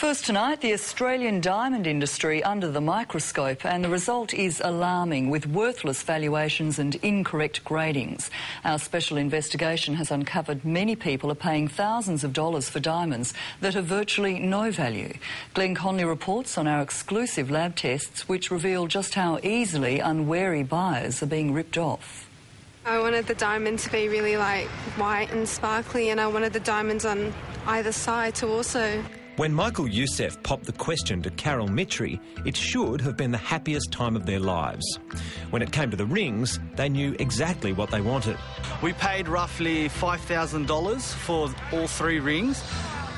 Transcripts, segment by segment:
First tonight, the Australian diamond industry under the microscope, and the result is alarming, with worthless valuations and incorrect gradings. Our special investigation has uncovered many people are paying thousands of dollars for diamonds that have virtually no value. Glenn Conley reports on our exclusive lab tests, which reveal just how easily unwary buyers are being ripped off. I wanted the diamond to be really white and sparkly, and I wanted the diamonds on either side to also... When Michael Youssef popped the question to Carol Mitri, it should have been the happiest time of their lives. When it came to the rings, they knew exactly what they wanted. We paid roughly $5,000 for all three rings,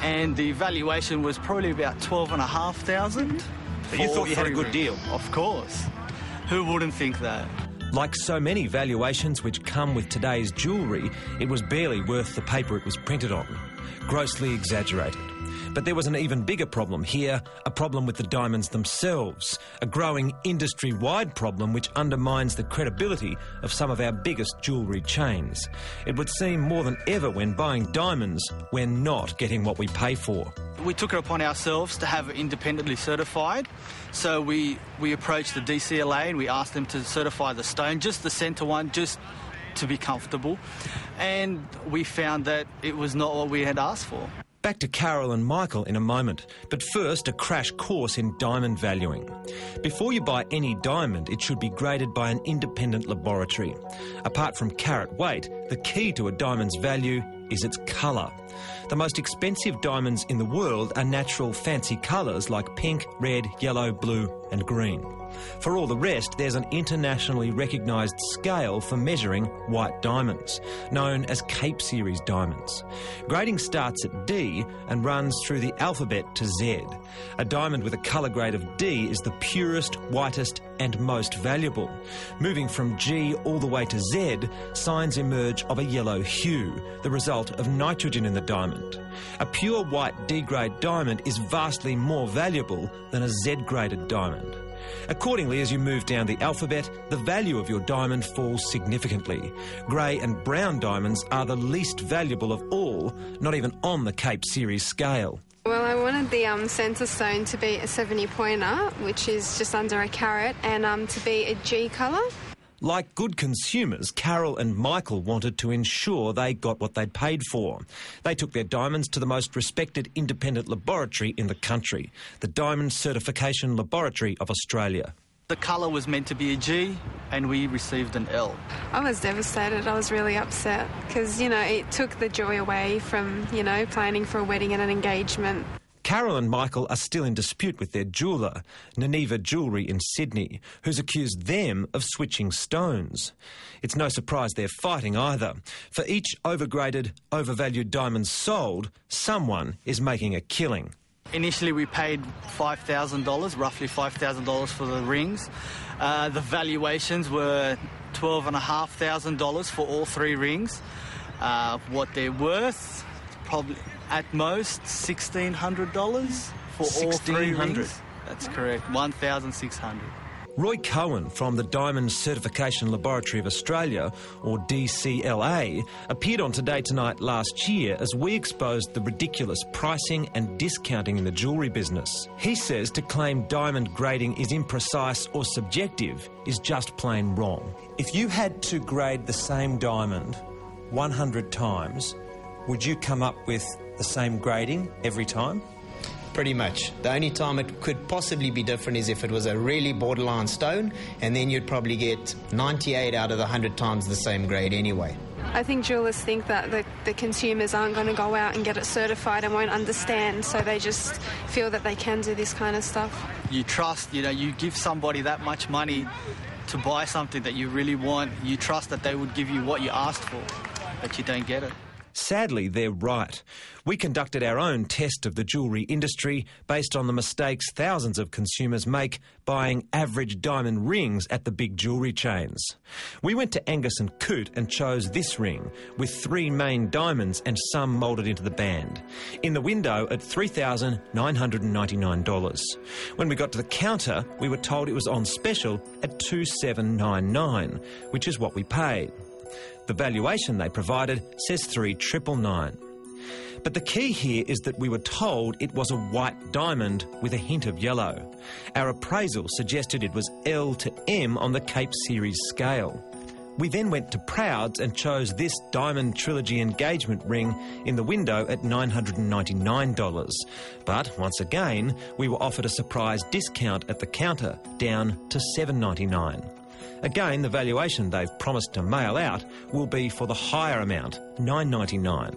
and the valuation was probably about $12,500. So you thought you had a good deal? Of course. Who wouldn't think that? Like so many valuations which come with today's jewellery, it was barely worth the paper it was printed on. Grossly exaggerated. But there was an even bigger problem here, a problem with the diamonds themselves, a growing industry-wide problem which undermines the credibility of some of our biggest jewellery chains. It would seem more than ever when buying diamonds, we're not getting what we pay for. We took it upon ourselves to have it independently certified. So we approached the DCLA and we asked them to certify the stone, just the centre one, just to be comfortable. And we found that it was not what we had asked for. Back to Carol and Michael in a moment, but first a crash course in diamond valuing. Before you buy any diamond, it should be graded by an independent laboratory. Apart from carat weight, the key to a diamond's value is its colour. The most expensive diamonds in the world are natural fancy colours like pink, red, yellow, blue and green. For all the rest, there's an internationally recognised scale for measuring white diamonds, known as Cape Series diamonds. Grading starts at D and runs through the alphabet to Z. A diamond with a colour grade of D is the purest, whitest and most valuable. Moving from G all the way to Z, signs emerge of a yellow hue, the result of nitrogen in the diamond. A pure white D-grade diamond is vastly more valuable than a Z-graded diamond. Accordingly, as you move down the alphabet, the value of your diamond falls significantly. Grey and brown diamonds are the least valuable of all, not even on the Cape Series scale. Well, I wanted the centre stone to be a 70-pointer, which is just under a carat, and to be a G colour. Like good consumers, Carol and Michael wanted to ensure they got what they'd paid for. They took their diamonds to the most respected independent laboratory in the country, the Diamond Certification Laboratory of Australia. The colour was meant to be a G, and we received an L. I was devastated. I was really upset because, it took the joy away from, planning for a wedding and an engagement. Carol and Michael are still in dispute with their jeweller, Naniva Jewellery in Sydney, who's accused them of switching stones. It's no surprise they're fighting either. For each overgraded, overvalued diamond sold, someone is making a killing. Initially we paid $5,000, roughly $5,000 for the rings. The valuations were $12,500 for all three rings. What they're worth, probably at most $1,600 for all three rings. That's correct, $1,600. Roy Cohen from the Diamond Certification Laboratory of Australia, or DCLA, appeared on Today Tonight last year as we exposed the ridiculous pricing and discounting in the jewellery business. He says to claim diamond grading is imprecise or subjective is just plain wrong. If you had to grade the same diamond 100 times, would you come up with the same grading every time? Pretty much. The only time it could possibly be different is if it was a really borderline stone, and then you'd probably get 98 out of the 100 times the same grade anyway. I think jewellers think that the consumers aren't going to go out and get it certified and won't understand, so they just feel that they can do this kind of stuff. You trust, you give somebody that much money to buy something that you really want, you trust that they would give you what you asked for, but you don't get it. Sadly, they're right. We conducted our own test of the jewellery industry based on the mistakes thousands of consumers make buying average diamond rings at the big jewellery chains. We went to Angus & Coote and chose this ring, with 3 main diamonds and some moulded into the band, in the window at $3,999. When we got to the counter, we were told it was on special at $2,799, which is what we paid. The valuation they provided says $3,999. But the key here is that we were told it was a white diamond with a hint of yellow. Our appraisal suggested it was L to M on the Cape Series scale. We then went to Prouds and chose this Diamond Trilogy engagement ring in the window at $999. But once again, we were offered a surprise discount at the counter, down to $799. Again, the valuation they've promised to mail out will be for the higher amount, $999.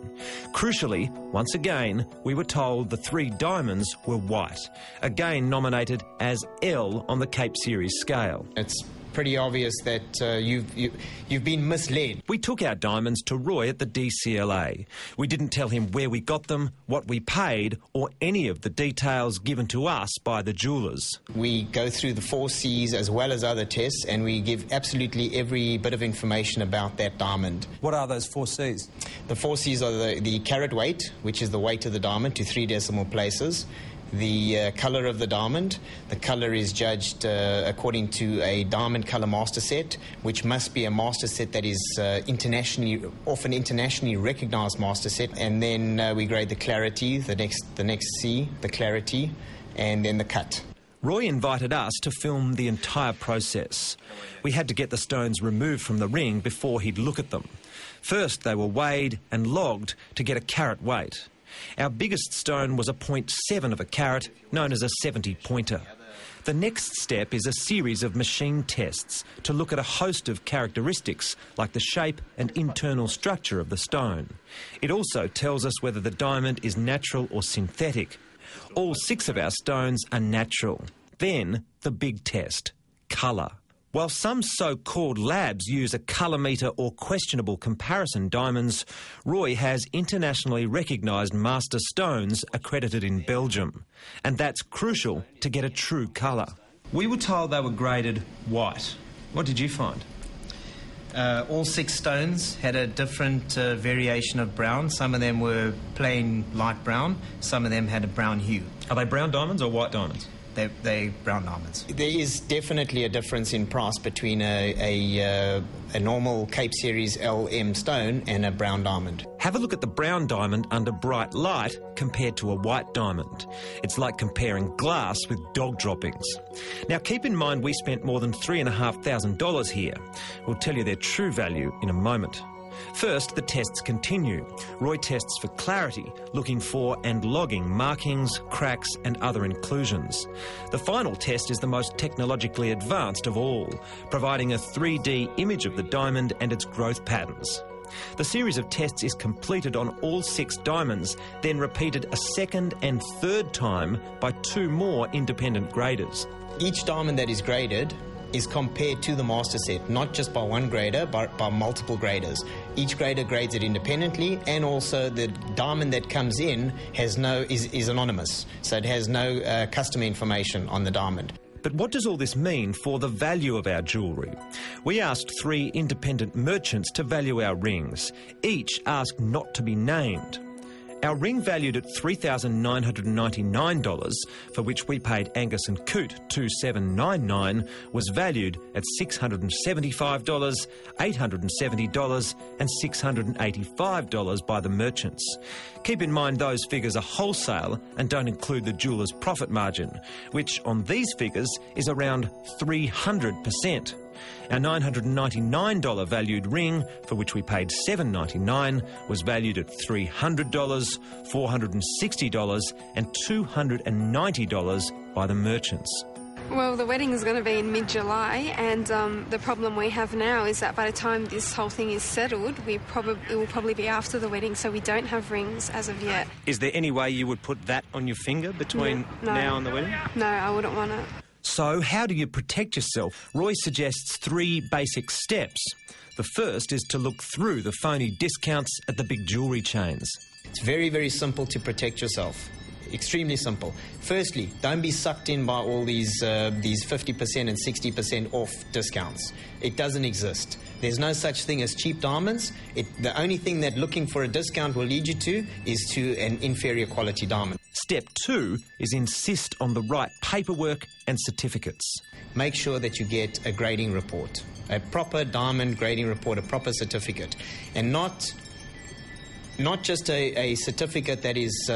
Crucially, once again, we were told the 3 diamonds were white, again nominated as L on the Cape Series scale. It's pretty obvious that you've been misled. We took our diamonds to Roy at the DCLA. We didn't tell him where we got them, what we paid, or any of the details given to us by the jewellers. We go through the 4 Cs as well as other tests, and we give absolutely every bit of information about that diamond. What are those 4 Cs? The 4 Cs are the carat weight, which is the weight of the diamond to 3 decimal places. The colour of the diamond. The colour is judged according to a diamond colour master set, which must be a master set that is often internationally recognised master set. And then we grade the clarity, the next C, the clarity, and then the cut. Roy invited us to film the entire process. We had to get the stones removed from the ring before he'd look at them. First, they were weighed and logged to get a carat weight. Our biggest stone was a 0.7 of a carat, known as a 70-pointer. The next step is a series of machine tests to look at a host of characteristics like the shape and internal structure of the stone. It also tells us whether the diamond is natural or synthetic. All 6 of our stones are natural. Then, the big test, colour. While some so-called labs use a colour meter or questionable comparison diamonds, Roy has internationally recognised master stones accredited in Belgium. And that's crucial to get a true colour. We were told they were graded white. What did you find? All 6 stones had a different variation of brown. Some of them were plain light brown. Some of them had a brown hue. Are they brown diamonds or white diamonds? They're brown diamonds. There is definitely a difference in price between a normal Cape Series LM stone and a brown diamond. Have a look at the brown diamond under bright light compared to a white diamond. It's like comparing glass with dog droppings. Now keep in mind we spent more than $3,500 here. We'll tell you their true value in a moment. First, the tests continue. Roy tests for clarity, looking for and logging markings, cracks and other inclusions. The final test is the most technologically advanced of all, providing a 3D image of the diamond and its growth patterns. The series of tests is completed on all 6 diamonds, then repeated a second and third time by 2 more independent graders. Each diamond that is graded is compared to the master set, not just by one grader, but by multiple graders. Each grader grades it independently, and also the diamond that comes in is anonymous, so it has no customer information on the diamond. But what does all this mean for the value of our jewellery? We asked 3 independent merchants to value our rings. Each asked not to be named. Our ring valued at $3,999, for which we paid Angus & Coote $2,799, was valued at $675, $870 and $685 by the merchants. Keep in mind those figures are wholesale and don't include the jeweller's profit margin, which on these figures is around 300%. Our $999 valued ring, for which we paid $799, was valued at $300, $460 and $290 by the merchants. Well, the wedding is going to be in mid-July, and the problem we have now is that by the time this whole thing is settled, it will probably be after the wedding, so we don't have rings as of yet. Is there any way you would put that on your finger between now and the wedding? No, I wouldn't want it. So how do you protect yourself? Roy suggests 3 basic steps. The first is to look through the phony discounts at the big jewellery chains. It's very, very simple to protect yourself. Extremely simple. Firstly, don't be sucked in by all these 50% and 60% off discounts. It doesn't exist. There's no such thing as cheap diamonds. The only thing that looking for a discount will lead you to is to an inferior quality diamond. Step 2 is insist on the right paperwork and certificates. Make sure that you get a grading report, a proper diamond grading report, a proper certificate, and not not just a certificate that is